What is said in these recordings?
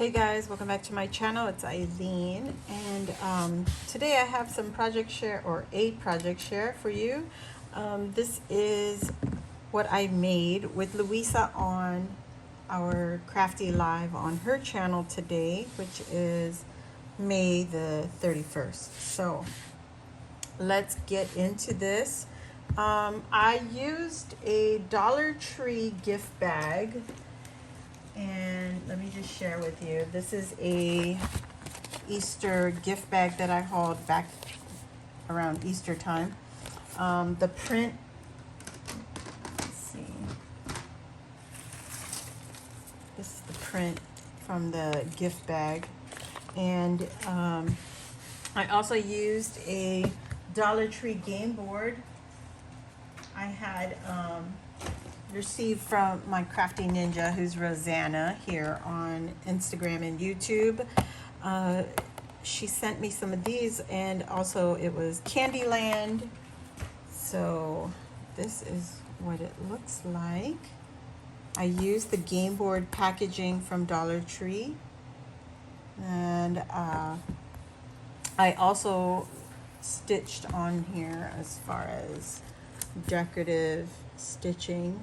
Hey guys, welcome back to my channel. It's Eileen, and today I have some project share or a project share for you. This is what I made with Luisa on our Crafty Live on her channel today, which is May the 31st. So let's get into this. I used a Dollar Tree gift bag. And let me just share with you. This is a Easter gift bag that I hauled back around Easter time. The print, let's see. This is the print from the gift bag. And I also used a Dollar Tree game board. I had received from my crafty ninja, who's Rosanna, here on Instagram and YouTube. She sent me some of these, and also it was Candyland. So this is what it looks like. I used the game board packaging from Dollar Tree, and I also stitched on here as far as decorative stitching.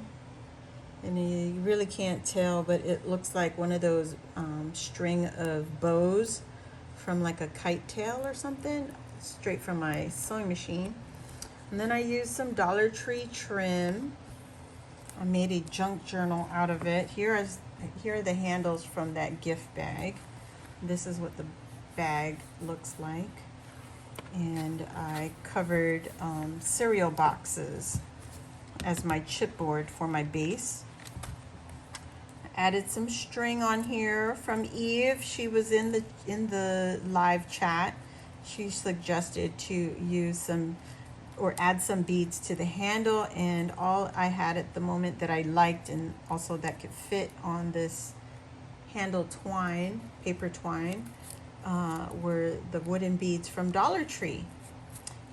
And you really can't tell, but it looks like one of those string of bows from like a kite tail or something, straight from my sewing machine. And then I used some Dollar Tree trim. I made a junk journal out of it. Here are the handles from that gift bag. This is what the bag looks like. And I covered cereal boxes as my chipboard for my base. Added some string on here from Eve. She was in the live chat. She suggested to use some or add some beads to the handle, and all I had at the moment that I liked and also that could fit on this handle twine, paper twine, were the wooden beads from Dollar Tree.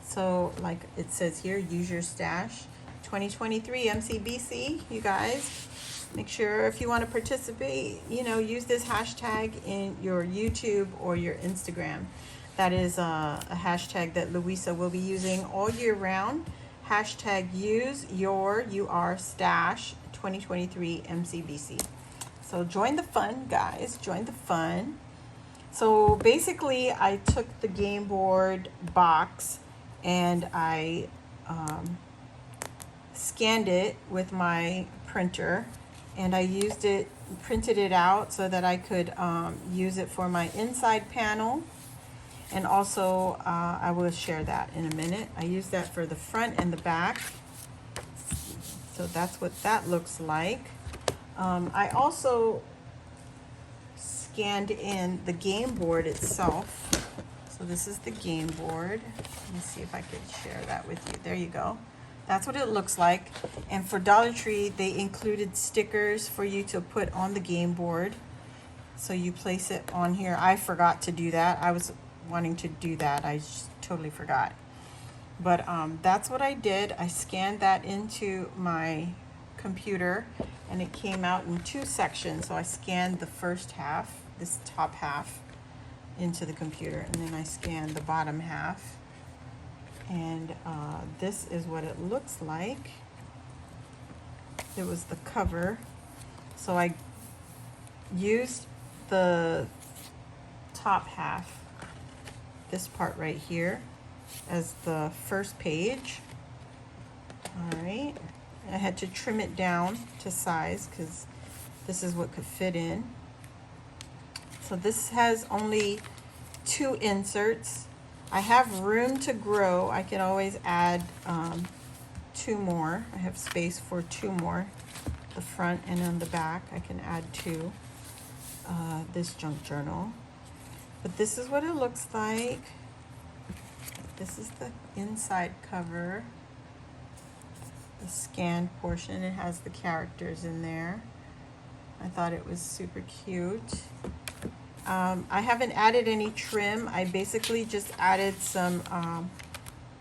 So like it says here, use your stash 2023 MCBC, you guys. Make sure if you want to participate, use this hashtag in your YouTube or your Instagram. That is a hashtag that Luisa will be using all year round. Hashtag use your stash 2023 MCBC. So join the fun, guys. Join the fun. So basically, I took the game board box and I scanned it with my printer. And I printed it out so that I could use it for my inside panel. And also, I will share that in a minute. I use that for the front and the back. So that's what that looks like. I also scanned in the game board itself. So this is the game board. Let me see if I could share that with you. There you go. That's what it looks like. And for Dollar Tree, they included stickers for you to put on the game board. So you place it on here. I forgot to do that. I was wanting to do that. I just totally forgot. But that's what I did. I scanned that into my computer, and it came out in two sections. So I scanned the first half, this top half, into the computer, and then I scanned the bottom half. And this is what it looks like. It was the cover. So I used the top half, this part right here, as the first page. All right. I had to trim it down to size because this is what could fit in. So this has only 2 inserts. I have room to grow. I can always add 2 more. I have space for 2 more. The front and on the back, I can add 2. This junk journal. But this is what it looks like. This is the inside cover. The scanned portion. It has the characters in there. I thought it was super cute. I haven't added any trim. I basically just added some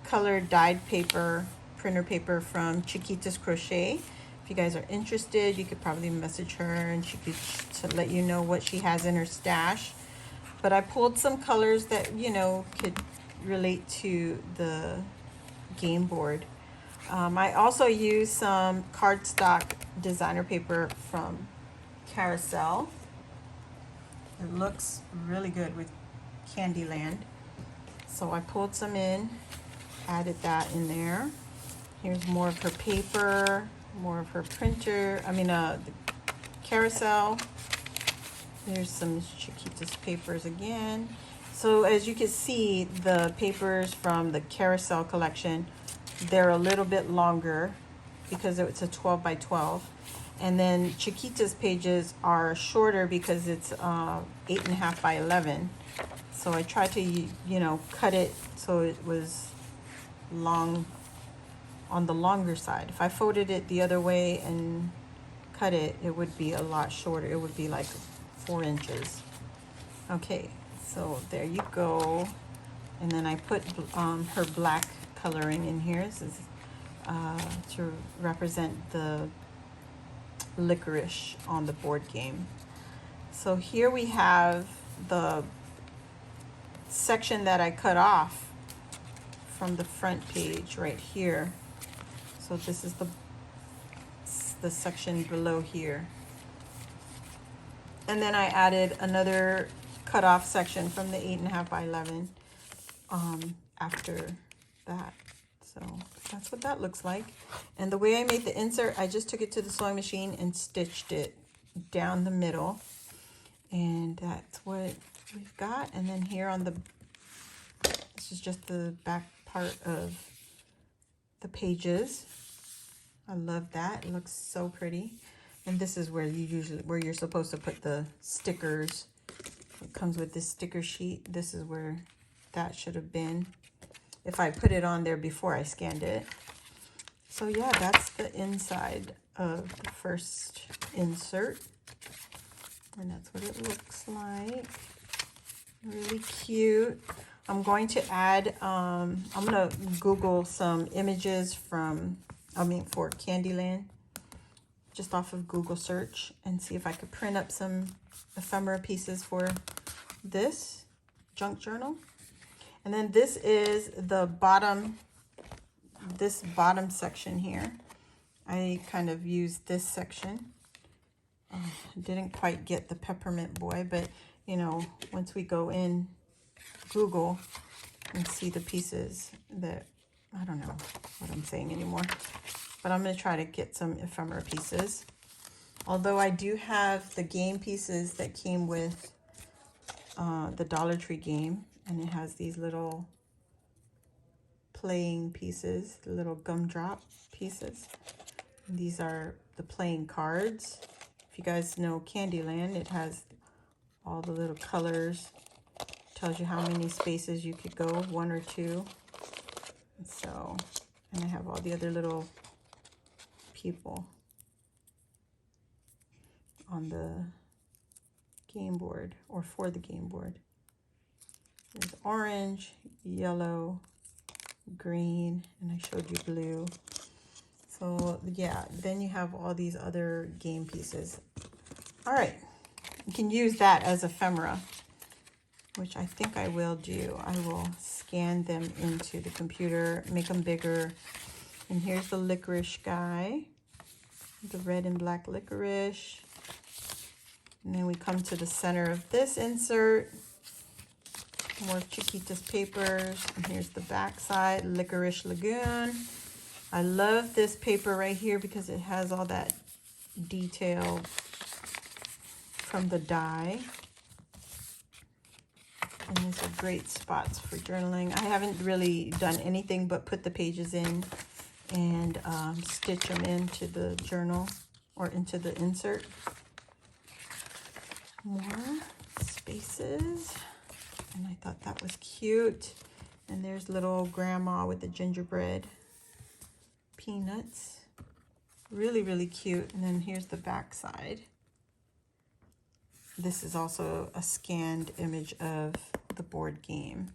colored dyed paper, printer paper from Chiquita's Crochet. If you guys are interested, you could probably message her and she could to let you know what she has in her stash. But I pulled some colors that, you know, could relate to the game board. I also used some cardstock designer paper from Carousel. It looks really good with Candyland. So I pulled some in, added that in there. Here's more of her paper, more of her printer, the Carousel. There's some Chiquita's papers again. So as you can see, the papers from the Carousel collection, they're a little bit longer because it's a 12 by 12. And then Chiquita's pages are shorter because it's 8.5 by 11. So I tried to, you know, cut it so it was long on the longer side. If I folded it the other way and cut it, it would be a lot shorter. It would be like 4 inches. Okay, so there you go. And then I put her black coloring in here. This is to represent the licorice on the board game. So here we have the section that I cut off from the front page right here. So this is the section below here. And then I added another cut off section from the 8.5 by 11 after that. So that's what that looks like. And the way I made the insert, I just took it to the sewing machine and stitched it down the middle. And that's what we've got. And then here on the, this is just the back part of the pages. I love that. It looks so pretty. And this is where you're supposed to put the stickers. It comes with this sticker sheet. This is where that should have been if I put it on there before I scanned it. So yeah, that's the inside of the first insert. And that's what it looks like. Really cute. I'm going to add, I'm going to Google some images for Candyland, just off of Google search, and see if I could print up some ephemera pieces for this junk journal. And then this is the bottom, this bottom section here. I kind of used this section. Didn't quite get the peppermint boy, but you know, once we go in Google and see the pieces that, I don't know what I'm saying anymore, but I'm going to try to get some ephemera pieces. Although I do have the game pieces that came with the Dollar Tree game, and it has these little playing pieces, the little gumdrop pieces. And these are the playing cards. If you guys know Candyland, it has all the little colors. Tells you how many spaces you could go, 1 or 2. And so, and I have all the other little people on the game board, or for the game board. There's orange, yellow, green, and I showed you blue. So yeah, then you have all these other game pieces. All right, you can use that as ephemera, which I think I will do. I will scan them into the computer, make them bigger. And here's the licorice guy, the red and black licorice. And then we come to the center of this insert. More Chiquita's papers. And here's the back side, Licorice Lagoon. I love this paper right here because it has all that detail from the die. And these are great spots for journaling. I haven't really done anything but put the pages in and stitch them into the journal or into the insert. More spaces. And I thought that was cute. And there's little grandma with the gingerbread peanuts. Really, really cute. And then here's the back side. This is also a scanned image of the board game.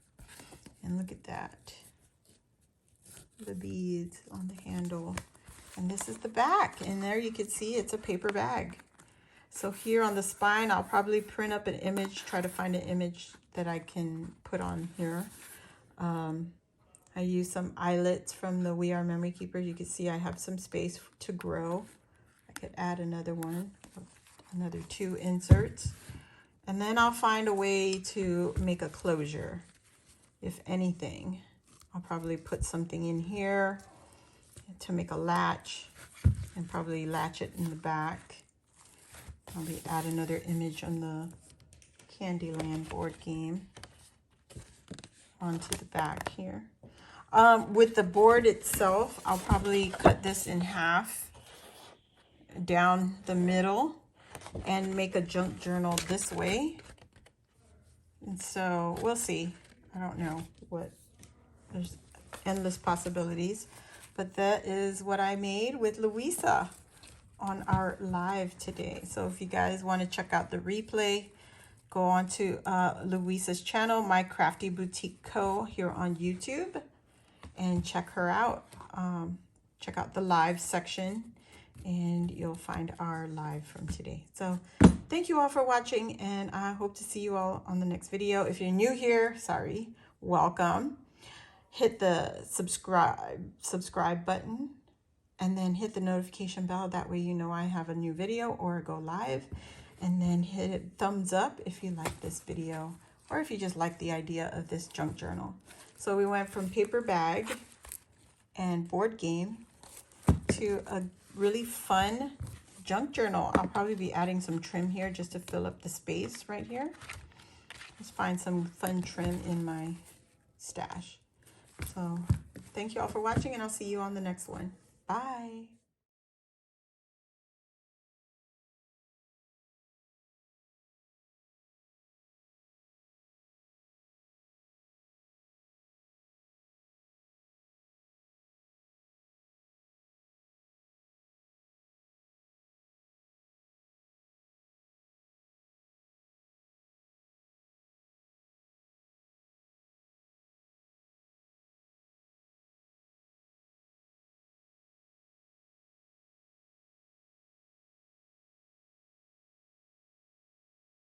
And look at that. The beads on the handle. And this is the back. And there you can see it's a paper bag. So here on the spine, I'll probably print up an image, try to find an image that I can put on here. I use some eyelets from the We Are Memory Keepers. You can see I have some space to grow. I could add another one, another 2 inserts. And then I'll find a way to make a closure. If anything, I'll probably put something in here to make a latch and probably latch it in the back. Probably add another image on the Candyland board game onto the back here. With the board itself, I'll probably cut this in half down the middle and make a junk journal this way. And so we'll see. I don't know what, there's endless possibilities, but that is what I made with Luisa on our live today. So if you guys want to check out the replay, go on to Luisa'S channel, My Crafty Boutique Co. here on YouTube, and check her out. Check out the live section and you'll find our live from today. So thank you all for watching, and I hope to see you all on the next video. If you're new here, sorry, welcome. Hit the subscribe button, and then hit the notification bell. That way you know I have a new video or go live. And then hit thumbs up if you like this video, or if you just like the idea of this junk journal. So we went from paper bag and board game to a really fun junk journal. I'll probably be adding some trim here just to fill up the space right here. Let's find some fun trim in my stash. So thank you all for watching, and I'll see you on the next one. Bye.